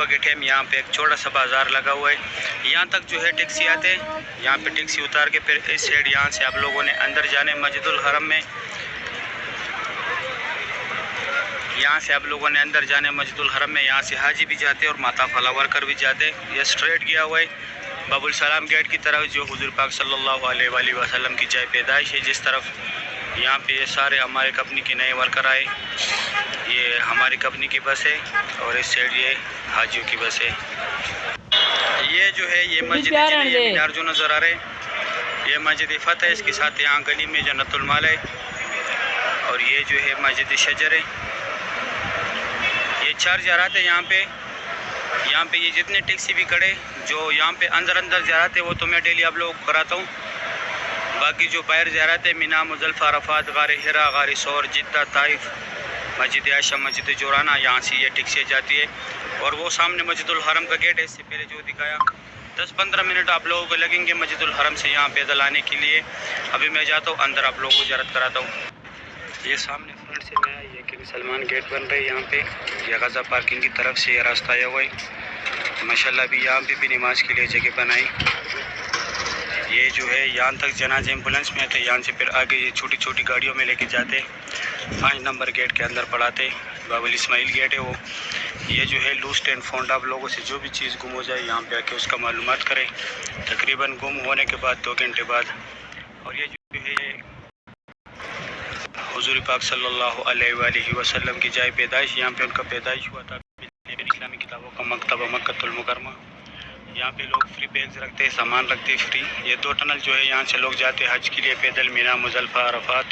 के टाइम यहाँ पे एक छोटा सा बाज़ार लगा हुआ है। यहाँ तक जो है टैक्सी आते हैं, यहाँ पे टैक्सी उतार के फिर इस साइड यहाँ से आप लोगों ने अंदर जाने मस्जिदुल हरम में, यहाँ से आप लोगों ने अंदर जाने मस्जिदुल हरम में। यहाँ से हाजी भी जाते हैं और माता फला वर्कर भी जाते हैं। ये स्ट्रेट गया हुआ है बाबुल सलाम गेट की तरफ, जो हुजूर पाक सल्लल्लाहु अलैहि वसल्लम की जाए पैदाइश है जिस तरफ। यहाँ पे ये सारे हमारे कंपनी के नए वर्कर आए, ये हमारी कंपनी की बस है और इस साइड ये हाजियों की बस है। ये जो है ये मस्जिद मीनार जो नज़र आ रहे हैं, ये मस्जिद फतह है। इसके साथ यहाँ गली में जन्नतुल माल है और ये जो है मस्जिद शजर है। ये 4 ज़ियारत है यहाँ पे ये जितने टैक्सी भी खड़े जो यहाँ पे अंदर ज़ियारत है वो तो मैं डेली आप लोगों को कराता हूँ। बाकी जो बाहर ज़ियारत है मीना, मुज़ल्फ़ा, अरफ़ात, गार हिरा, गार सौर, जिद्दा, ताइफ, मस्जिद आयशा, मस्जिद जोराना, यहाँ से ये टैक्सी जाती है। और वो सामने मस्जिदुल हरम का गेट है, इससे पहले जो दिखाया। 10-15 मिनट आप लोगों को लगेंगे मस्जिदुल हरम से यहाँ पैदल आने के लिए। अभी मैं जाता हूँ अंदर, आप लोगों को ज़ियारत कराता हूँ। ये सामने फ्रंट से मैं ये किंग सलमान गेट बन रहे हैं यहाँ पे, ये गज़ा पार्किंग की तरफ से ये रास्ता आया हुआ है। माशाल्लाह भी यहाँ पे भी नमाज के लिए जगह बनाई। ये जो है यहाँ तक जनाज़े एम्बुलेंस में थे, यहाँ से फिर आगे ये छोटी छोटी गाड़ियों में लेके जाते, 5 नंबर गेट के अंदर पड़ाते। बाबुल इस्माइल गेट है वो। ये जो है लूस्ट एंड फाउंड, आप लोगों से जो भी चीज़ गुम हो जाए यहाँ पे आके उसका मालूमात करें, तकरीबन गुम होने के बाद 2 घंटे बाद। और ये जो है हुज़ूर पाक सल्लल्लाहु अलैहि वसल्लम की जाए पैदाइश, यहाँ पे उनका पैदाइश हुआ था। इस्लामी किताबों का मकतबा मक्कतुल मुकरमा, यहाँ पे लोग फ्री बैग्स रखते हैं, सामान रखते हैं फ्री। ये 2 टनल जो है यहाँ से लोग जाते हैं हज के लिए पैदल, मीना, मुज़ल्फ़ा, अरफ़ात।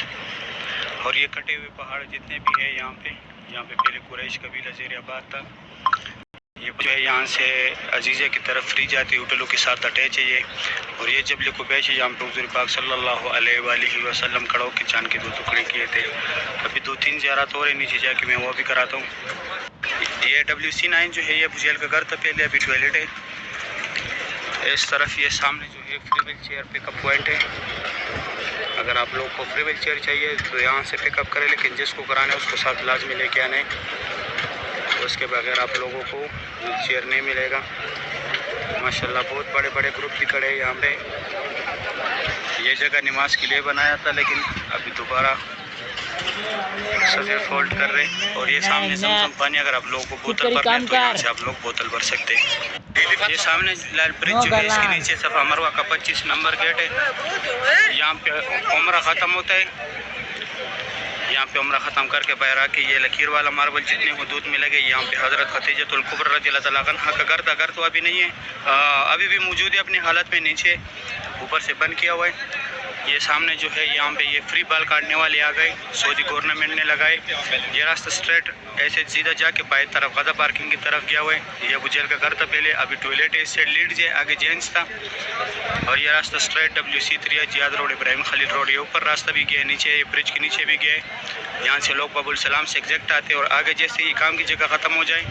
और ये कटे हुए पहाड़ जितने भी है यहाँ पे पहले कुरैश कबीला ज़ेर आबाद था। ये जो है यहाँ से अजीज़े की तरफ फ्री जाती है, होटलों के साथ अटैच है ये। और ये जबल कुबैश है, यहाँ पे हुज़ूर पाक सल्लल्लाहु अलैहि वसल्लम खड़ो के चांद के 2 टुकड़े किए थे। अभी 2-3 ज़ियारत और है नीचे जाके, मैं वो भी कराता हूँ। ये WC9 जो है ये बुझेल का घर था पहले, अभी टॉयलेट है। इस तरफ ये सामने जो है free wheel chair pickup point है। अगर आप लोग को फ्री व्हील चेयर चाहिए तो यहाँ से पिकअप करें, लेकिन जिसको कराना है उसको साथ लाजमी लेके आना है, उसके बगैर आप लोगों को व्हील चेयर नहीं मिलेगा। माशाल्लाह बहुत बड़े बड़े ग्रुप भी खड़े हैं यहाँ पे। ये जगह नमाज के लिए बनाया था, लेकिन अभी दोबारा सफ़ेद फोल्ड कर रहे। और ये सामने ज़मज़म पानी, अगर आप लोगों को बोतल भरना है तो यहाँ से आप लोग बोतल भर सकते हैं। ये सामने लाल ब्रिज जो है, इसके नीचे सफ़ा मरवा का 25 नंबर गेट है। यहाँ पे उम्रा ख़त्म होता है, यहाँ पे उम्रा ख़त्म करके बाहर आके ये लकीर वाला मार्बल जितने हुदूद में लगे, यहाँ पे हज़रत खदीजतुल कुबरा रज़ियल्लाहु तआला अन्हा का घर तो अभी नहीं है, अभी भी मौजूद है अपनी हालत में, नीचे ऊपर से बंद किया हुआ है। ये सामने जो है यहाँ पे ये फ्री बाल काटने वाले आ गए, सऊदी गवर्नमेंट ने लगाए। ये रास्ता स्ट्रेट ऐसे सीधा जाके बाएं तरफ गज़ा पार्किंग की तरफ गया हुआ है। ये बुझेल का घर था पहले, अभी टॉयलेट है। इस साइड लीड है, आगे जेंट्स था। और ये रास्ता स्ट्रेट WC3 है, जियाद रोड, इब्राहिम खलील रोड। ये ऊपर रास्ता भी गया है, नीचे ब्रिज के नीचे भी गया है। यहाँ से लोग बाबुल सलाम से एग्जैक्ट आते हैं और आगे जैसे ही काम की जगह ख़त्म हो जाए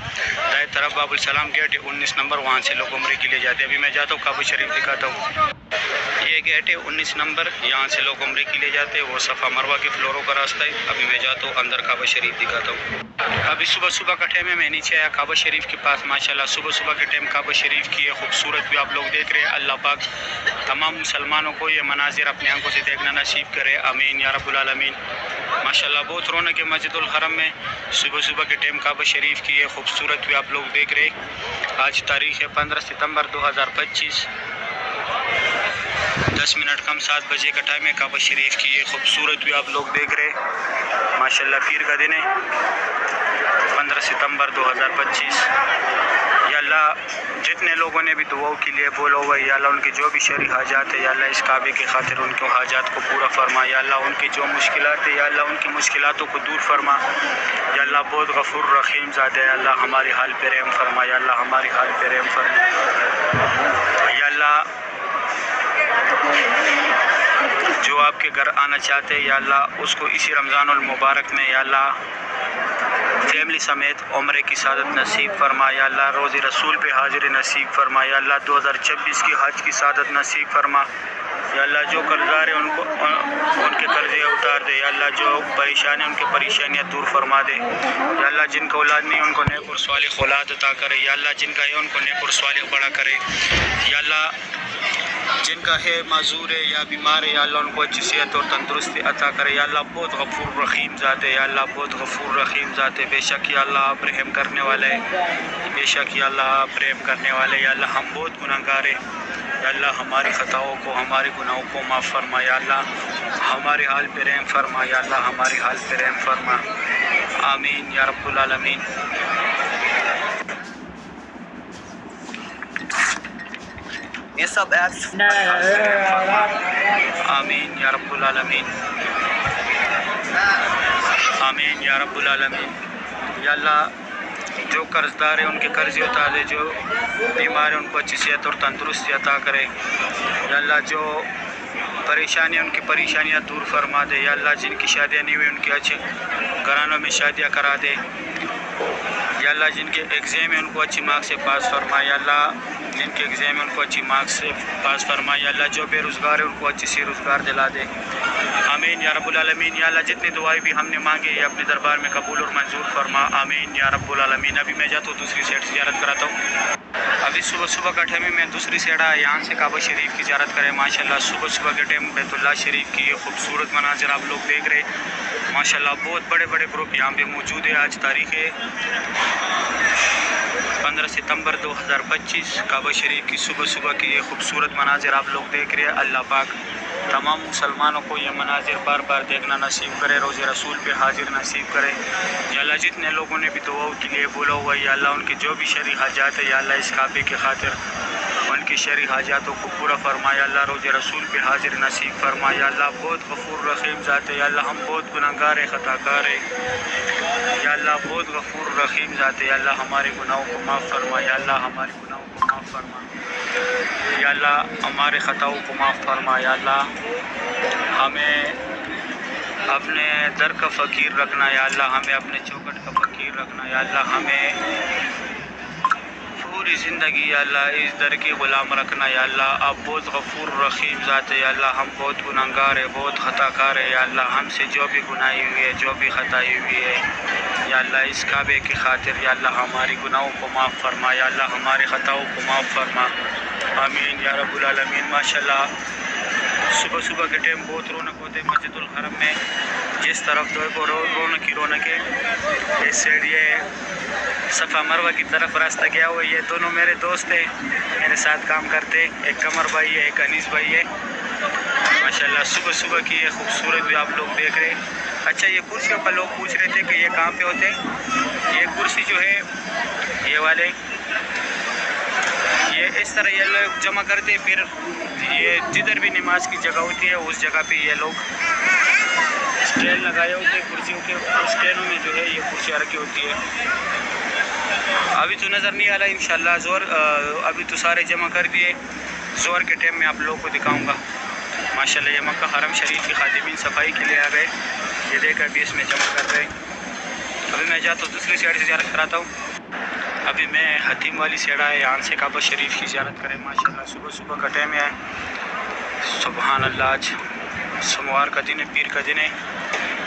दाएं तरफ बाबुल सलाम गेट है 19 नंबर, वहाँ से लोग उम्रे के लिए जाते हैं। अभी मैं जाता हूँ काबा शरीफ दिखाता हूँ। ये गेट है 19 नंबर, यहाँ से लोग उम्रे के लिए जाते हैं। वो सफ़ा मरवा के फ्लोरों का रास्ता है। अभी मैं जाता हूँ अंदर, काबा शरीफ दिखाता हूँ। अभी सुबह का टाइम है, मैं नीचे आया काबा शरीफ के पास। माशाल्लाह सुबह के टाइम काबा शरीफ की ये खूबसूरत भी आप लोग देख रहे हैं। अल्लाह पाक तमाम मुसलमानों को ये मनाजिर अपनी आंखों से देखना नसीब करे, आमीन या रब्बुल आलमीन। माशाल्लाह बहुत रौनक है मस्जिदुल हरम में। सुबह के टाइम काबा शरीफ की ये खूबसूरत भी आप लोग देख रहे हैं। आज तारीख़ है 15 सितंबर 2025, 10 मिनट कम 7 बजे का टाइम है। काबा शरीफ की ये खूबसूरत भी आप लोग देख रहे हैं। माशाल्लाह पीर का दिन है 15 सितंबर 2025। या अल्लाह जितने लोगों ने भी दुआओं के लिए बोला हुआ है, या अल्लाह उनकी जो भी शरई हाजात है, या अल्लाह इस काबे की खातिर उनके हाजात को पूरा फरमा। या अल्लाह उनकी जो मुश्किलात है, या अल्लाह उनकी मुश्किलातों को दूर फरमा। या अल्लाह बहुत गफूर रहीम ज़ात है, या अल्लाह हमारी हाल पे रहम फरमा। या अल्लाह हमारी हाल पे रहम फरमा। या अल्लाह जो आपके घर आना चाहते हैं, या अल्लाह उसको इसी रमज़ानुल मुबारक में या अल्लाह फैमिली समेत उम्रे की सादत नसीब फरमा। या अल्लाह रोज़े रसूल पे हाजिर नसीब फरमा। या अल्लाह 2026 की हज की सादत नसीब फरमा। یا اللہ جو قرضدار ہیں ان کے قرضے اتار دے. یا اللہ جو پریشان ہیں ان کے پریشانیاں دور فرما دے. یا اللہ جن کو اولاد نہیں ان کو نیک اور صالح اولاد عطا کرے. یا اللہ جن کا ہے ان کو نیک اور صالح بڑا کرے. یا اللہ جن کا ہے معذور ہے یا بیمار ہے یا اللہ ان کو اچھی صحت اور تندرستی عطا کرے. یا اللہ بہت غفور رحیم ذات ہے. یا اللہ بہت غفور رحیم ذات ہے. بے شک یا اللہ آپ رحم کرنے والے ہے. بے شک یا اللہ آپ رحم کرنے والے. یا اللہ ہم بہت گناہ گار ہیں. یا اللہ ہماری خطاؤں کو ہمارے گناہوں کو معاف فرما. یا اللہ ہمارے حال پہ رحم فرما. یا اللہ ہمارے حال پہ رحم فرما. آمین یا رب العالمین. یہ سب ایپس آمین یا رب العالمین. آمین یا رب العالمین. یا اللہ جو قرض دار ہیں ان کے قرض اتار دے. جو بیمار ہیں ان کو اچھی صحت اور تندرستی عطا کرے. یا اللہ جو پریشانی ان کی پریشانیاں دور فرما دے. یا اللہ جن کی شادیاں نہیں ہوئی ان کے اچھے گھرانوں میں شادیاں کرا دے. یا اللہ جن کے ایگزام ہیں ان کو اچھی مارکس سے پاس فرما. یا اللہ جن کے ایگزام ہیں ان کو اچھی مارکس سے پاس فرما. یا اللہ جو بے روزگار ہے ان کو اچھی سی روزگار دلا دے. آمین یا رب العالمین. یا اللہ جتنے دعائیں بھی ہم نے مانگے یہ اپنے دربار میں قبول اور منظور فرما. آمین یا رب العالمین. ابھی میں جاتا ہوں دوسری سائڈ سے زیارت کراتا ہوں. ابھی صبح کا ٹائم میں دوسری سائڈ یہاں سے کعبہ شریف کی زیارت کریں. ماشاءاللہ صبح کے ٹائم بیت اللہ شریف کی یہ خوبصورت مناظر آپ لوگ دیکھ رہے. ماشاءاللہ بہت بڑے بڑے گروپ یہاں پہ موجود ہے. آج تاریخ ہے 15 ستمبر 2025. کعبہ شریف کی صبح کی یہ خوبصورت مناظر آپ لوگ دیکھ رہے ہیں. اللہ پاک تمام مسلمانوں کو یہ مناظر بار بار دیکھنا نصیب کرے. روز رسول پہ حاضر نصیب کرے. یا اللہ جتنے لوگوں نے بھی دعاؤں کے لیے بولا ہوا ہے یا اللہ ان کے جو بھی شرعی حاجات ہے یا اللہ اس کعبے کی خاطر ان کی شرعی حاجاتوں کو پورا فرما. یا اللہ روز رسول پہ حاضر نصیب فرما. یا اللہ بہت غفور رحیم ذات ہے. یا اللہ ہم بہت گناہ گار ہیں خطا کار ہیں. یا اللہ بہت غفور رحیم ذات ہے. یا اللہ ہمارے گناہوں کو معاف فرما. یا اللہ ہمارے گناہوں کو معاف فرما. یا اللہ ہمارے خطاؤں کو معاف فرما. یا اللہ ہمیں اپنے در کا فقیر رکھنا. یا اللہ ہمیں اپنے چوکٹ کا فقیر رکھنا. یا اللہ ہمیں پوری زندگی یا اللہ اس در کی غلام رکھنا. یا اللہ آپ بہت غفور رحیم ذات ہے. یا اللہ ہم بہت گناہ گار ہے بہت خطا کار ہے. یا اللہ ہم سے جو بھی گناہی ہوئی ہے جو بھی خطائی ہوئی ہے یا اللہ اس کعبے کی خاطر یا اللہ ہماری گناہوں کو معاف فرما. یا اللہ ہمارے خطاؤں کو معاف فرما. آمین یا رب العالمین. ماشاءاللہ صبح کے ٹائم بہت رونق ہوتے ہیں مسجد الحرم میں. جس طرف تو رونق ہے اس سائڈ یہ صفا مروہ کی طرف راستہ گیا ہوا. یہ دونوں میرے دوست ہیں میرے ساتھ کام کرتے. ایک قمر بھائی ہے ایک انیس بھائی ہے. ماشاءاللہ صبح کی یہ خوبصورت بھی آپ لوگ دیکھ رہے. اچھا یہ کرسیوں پر لوگ پوچھ رہے تھے کہ یہ کہاں پہ ہوتے. یہ کرسی جو ہے یہ والے یہ اس طرح یہ لوگ جمع کرتے. پھر یہ جدھر بھی نماز کی جگہ ہوتی ہے اس جگہ پہ یہ لوگ اسٹینڈ لگائے ہوتے ہیں کرسیوں کے. اسٹینڈوں میں جو ہے یہ کرسیاں رکھی ہوتی ہے. ابھی تو نظر نہیں آ رہا انشاءاللہ زور. ابھی تو سارے جمع کر دیے. زور کے ٹائم میں آپ لوگوں کو دکھاؤں گا. ماشاءاللہ یہ مکہ حرم شریف کی خادمین صفائی کے لیے آ گئے. یہ دیکھ ابھی اس میں جمع کر رہے. ابھی میں جاتا ہوں دوسری سائڈ سے زیارت کراتا ہوں. ابھی میں حتیم والی سائڈ آیا یہاں سے کعبہ شریف کی زیارت کریں. ماشاءاللہ صبح کا ٹائم ہے. سبحان اللہ. آج سوموار کا دن ہے پیر کا دن ہے.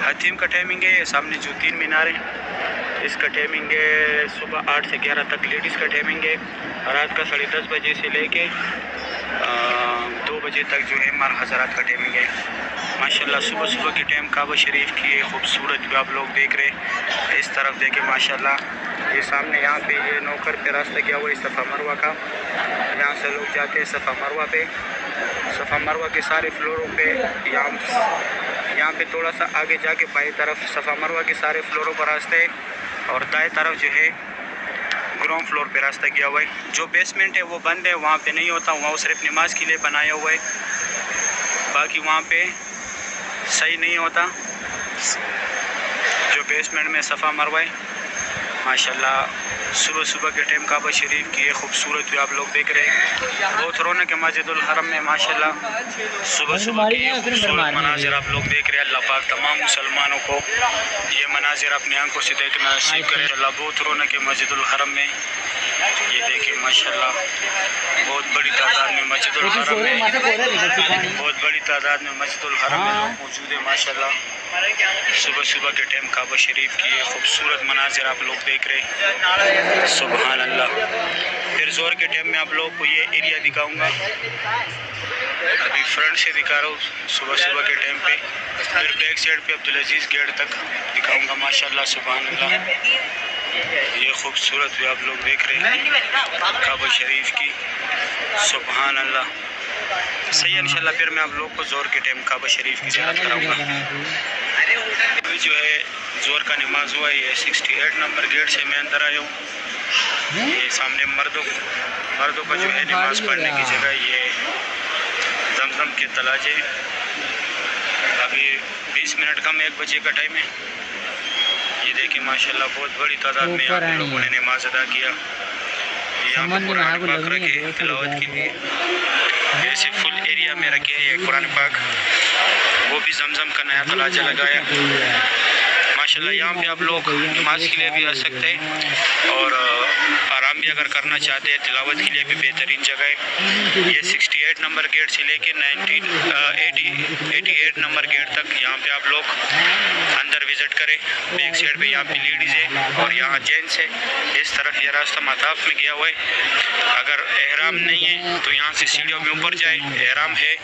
حتیم کا ٹائمنگ ہے سامنے جو 3 مینار ہیں اس کا ٹائمنگ ہے صبح 8 سے 11 تک. لیڈیز کا ٹائمنگ ہے رات کا 10:30 بجے سے لے کے 2 بجے تک جو ہے ہمارے حضرات کا ٹائمنگ ہے. ماشاءاللہ صبح کے ٹائم کعبہ شریف کی خوبصورت بھی آپ لوگ دیکھ رہے. اس طرف دیکھیں ماشاءاللہ یہ سامنے یہاں پہ یہ نوکر پہ راستہ گیا ہوا ہے صفا مروہ کا. یہاں سے لوگ جاتے ہیں صفا مروہ پہ. صفا مروہ کے سارے فلوروں پہ یہاں پہ تھوڑا سا آگے جا کے بائیں طرف صفا مروہ کے سارے فلوروں پر راستے اور دائیں طرف جو ہے گراؤنڈ فلور پہ راستہ گیا ہوا ہے. جو بیسمنٹ ہے وہ بند ہے وہاں پہ نہیں ہوتا. وہاں صرف نماز کے لیے بنایا ہوا ہے. باقی وہاں پہ صحیح نہیں ہوتا. جو بیسمنٹ میں صفا مروہ ہے माशाल्लाह सुबह सुबह के टाइम काबा शरीफ की ये खूबसूरत भी आप लोग देख रहे हैं। बहुत रौनक है मस्जिदुल हरम में माशाल्लाह। सुबह सुबह के ये खूबसूरत मनाजिर आप लोग देख रहे हैं। अल्लाह पाक तमाम मुसलमानों को ये मनाजिर अपनी आंखों से देखना नसीब करे। अल्लाह बहुत रौनक है मस्जिदुल हरम में। ये देखिए माशाल्लाह बहुत बड़ी तादाद में मस्जिदुल हरम में, बहुत बड़ी तादाद में मस्जिदुल हरम में लोग मौजूद है माशाल्लाह। सुबह सुबह के टाइम काबा शरीफ की ये खूबसूरत मनाजिर आप लोग देख रहे हैं। सुभान अल्लाह। फिर ज़ोर के टाइम में आप लोग को ये एरिया दिखाऊंगा। अभी फ्रंट से दिखा रहा हूँ सुबह सुबह के टाइम पे। फिर बैक साइड पे अब्दुल अजीज़ गेट तक दिखाऊंगा माशाल्लाह। सुभान अल्लाह। ये खूबसूरत भी आप लोग देख रहे हैं काबा शरीफ की। सुभान अल्लाह। सही है इंशाल्लाह। फिर मैं आप लोग को ज़ोर के टाइम काबा शरीफ की ज़ियारत कराऊंगा। अभी जो है ज़ोर का नमाज हुआ है। ये 68 नंबर गेट से मैं अंदर आया हूँ। ये सामने मर्दों का जो है नमाज पढ़ने की जगह ये जमजम के तलाजे। अभी 20 मिनट कम 1 बजे का टाइम है। ये देखिए माशाल्लाह बहुत बड़ी तादाद में यहाँ पे लोगों ने नमाज अदा किया। यहाँ पे कुरान पाक रखे तिलावत के लिए। ऐसे फुल एरिया में रखे हैं ये कुरान पाक। वो भी जमजम का नया तलाजा लगाया माशाल्लाह। यहाँ पे आप लोग नमाज के लिए भी आ सकते हैं और आराम भी अगर करना चाहते हैं तिलावत के लिए भी बेहतरीन जगह है। ये 68 नंबर गेट से लेके 88 नंबर गेट तक यहाँ पे आप लोग अंदर विज़िट करें। बैक साइड पे यहाँ पे लेडीज़ है और यहाँ जेंट्स है। इस तरफ ये रास्ता मताफ में गया हुआ है। अगर एहराम नहीं है तो यहाँ से सीढ़ियों में ऊपर जाए, एहराम है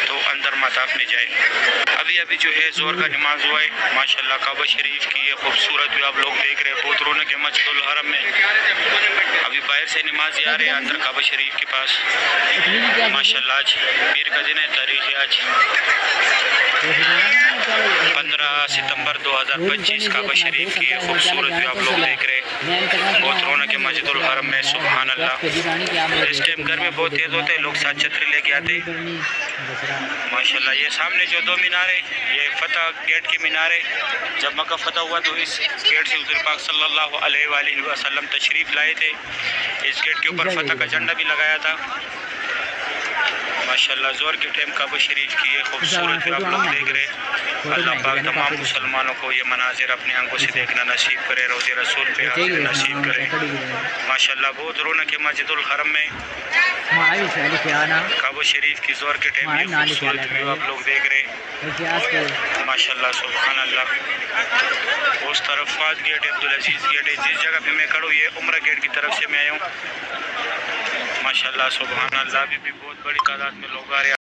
तो अंदर मताफ में जाए। अभी अभी जो है ज़ोर का नमाज हुआ है माशाल्लाह। काबा शरीफ की ये खूबसूरत भी आप लोग देख रहे हैं। बहुत रौनक है मस्जिदुल हरम में। अभी बाहर से नमाज़ी आ रहे हैं अंदर काबा शरीफ के पास माशाल्लाह। आज पीर का दिन है। तारीख़ आज 15 सितंबर 2025। काबा शरीफ की ये खूबसूरत भी आप लोग देख रहे हैं। बहुत रौनक है मस्जिदुल हरम में। सुभान अल्लाह। इस टाइम गर्मी बहुत तेज़ होते हैं, लोग साथ छतरी लेके आते हैं माशाल्लाह। ये सामने जो 2 मीनारे, ये फतह गेट के मीनारे। जब मक्का फतह हुआ तो इस गेट से हुज़ूर पाक सल्लल्लाहु अलैहि वसल्लम तशरीफ़ लाए थे। इस गेट के ऊपर फतह का झंडा भी लगाया था माशाल्लाह। ज़ोर के टाइम काबा शरीफ की ये खूबसूरत भी आप लोग देख रहे हैं। अल्लाह पाक तमाम मुसलमानों को ये मनाजिर अपनी आंखों से देखना नसीब करे। रोज़े रसूल पे हाज़िर नसीब करे माशाल्लाह। बहुत रौनक है मस्जिदुल हरम में। काबा शरीफ की ज़ोर के टाइम ये खूबसूरत भी आप लोग देख रहे हैं माशाल्लाह। सुभान अल्लाह। उस तरफ फाज गेट है, अब्दुल अजीज़ गेट है। जिस जगह पे मैं खड़ा हूँ ये उम्रा गेट की तरफ से मैं आया हूँ माशाल्लाह। सुभान अल्लाह। अभी भी बहुत बड़ी तादाद में लोग आ रहे हैं।